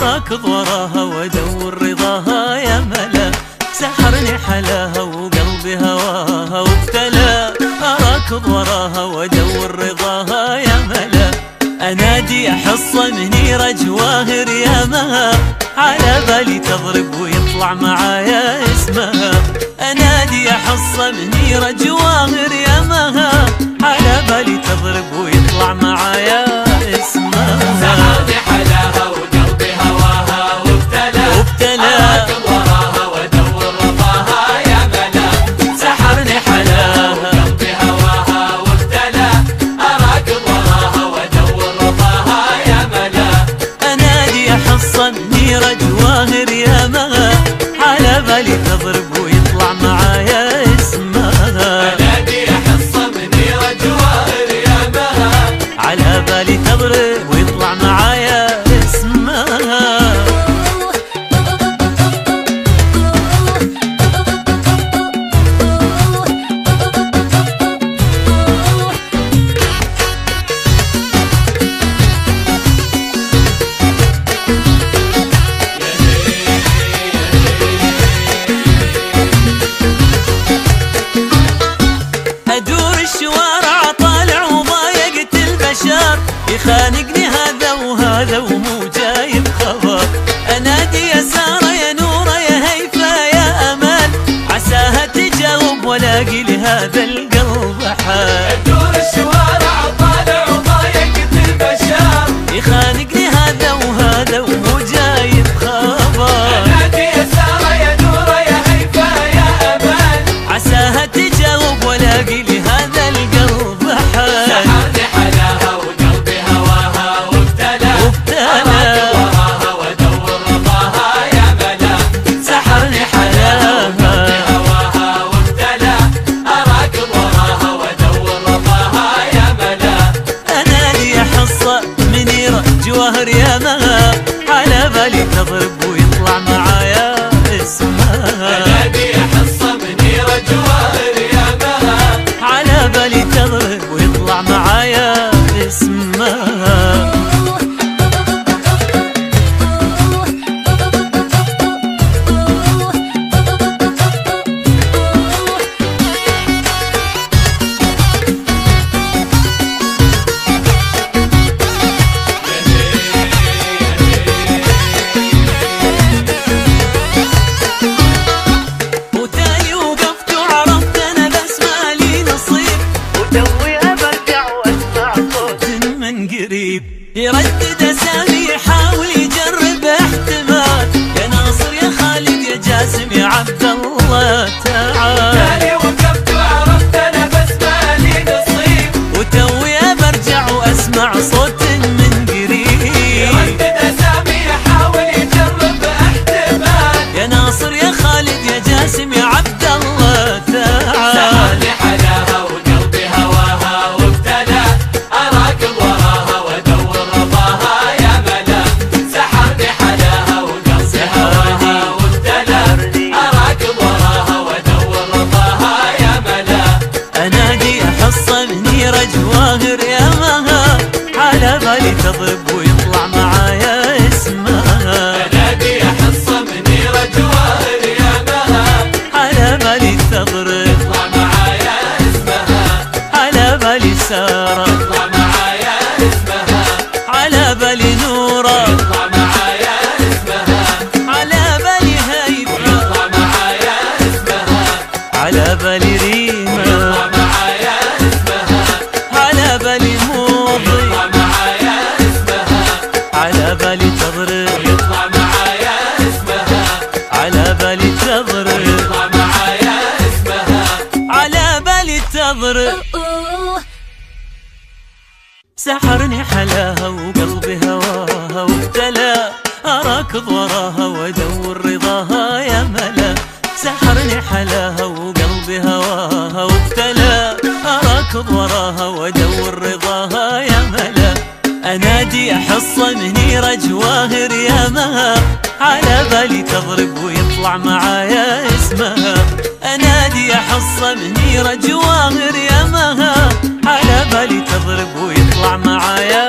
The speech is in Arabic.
أراكض وراها وأدور رضاها يا ملا، سحرني حلاها وقلبي هواها وابتلى. أراكض وراها وأدور رضاها يا ملا، أنادي أحص منيرة جواهر يا مها، على بالي تضرب ويطلع معايا اسمها. أنادي أحص منيرة جواهر يا مها، على بالي تضرب ويطلع معايا اسمها. سحرني حلاها وقلبي هواها وابتلى. أراكض وراها وأدور رضاها يا ملا، سحرني حلاها وقلبي هواها وابتلى. أراكض وراها وأدور رضاها يا ملا. أنادي أحص منيرة جواهر يا مها، على بالي تضرب ويطلع معايا اسمها. أنادي أحص منيرة جواهر يا مها، على بالي تضرب ويطلع معايا اسمها. أدور الشوارع طالع وضايقت البشر، يخانقني هذا وهذا ومو جايب خبر. أنادي يا سارة يا نورة يا هيفا يا أمل، عساها تجاوب ولاقي لهذا القلب حال. أدور الشوارع طالع وضايقت البشر، يخانقني هذا وهذا ومو جايب خبر. أنادي يا سارة يا نورة يا هيفا يا أمل، عساها تجاوب ولاقي لهذا القلب حال. سحرني حلاها وقلبي هواها وابتلى. أراكض وراها وأدور رضاها يا ملا، سحرني حلاها وقلبي هواها وابتلى. أراكض وراها وأدور رضاها يا ملا. أنادي أحصى منيرة جواهر يا مها، على بالي تضرب ويطلع معايا اسمها. أنادي أحص منيرة جواهر يا مها، على بالي تضرب ويطلع معايا اسمها. وتالي وقفت وعرفت أنا بس مالي نصيب، وتوي برجع وأسمع صوت من قريب يردد أسامي يحاول يجرب احتمال. يا ناصر يا خالد يا جاسم يا عبد الله تعال. تالي وقفت وعرفت أنا بس مالي نصيب، وتوي برجع وأسمع صوت من قريب يردد أسامي يحاول يجرب احتمال. يا ناصر يا خالد يا جاسم يا عبد الله تعال. سحرني حلاها وقلبي هواها وابتلى. أراكض وراها وأدور رضاها يا ملا، سحرني حلاها وقلبي هواها وابتلى. أراكض وراها وأدور رضاها يا ملا. أنادي أحص منيرة جواهر يا مها، على بالي تضرب ويطلع معايا اسمها. أنادي أحص منيرة جواهر يا مها، على بالي تضرب اطلع معايا اسمها. على بالي سارة، اطلع معايا اسمها. على بالي نورة، اطلع معايا اسمها. على بالي هيفا، اطلع معايا اسمها. على بالي ريما، اطلع معايا اسمها. على بالي موضي، اطلع معايا اسمها. على بالي تضرب، اطلع معايا اسمها. على بالي تضرب، اطلع معايا اسمها. على بالي تضرب. سحرني حلاها وقلبي هواها وابتلى. أراكض وراها وأدور رضاها يا ملا، سحرني حلاها وقلبي هواها وابتلى. أراكض وراها وأدور رضاها يا ملا، أنادي أحص منيرة جواهر يا مها، على بالي تضرب ويطلع معايا اسمها. أنادي أحص منيرة جواهر يا مها، على بالي تضرب ويطلع معايا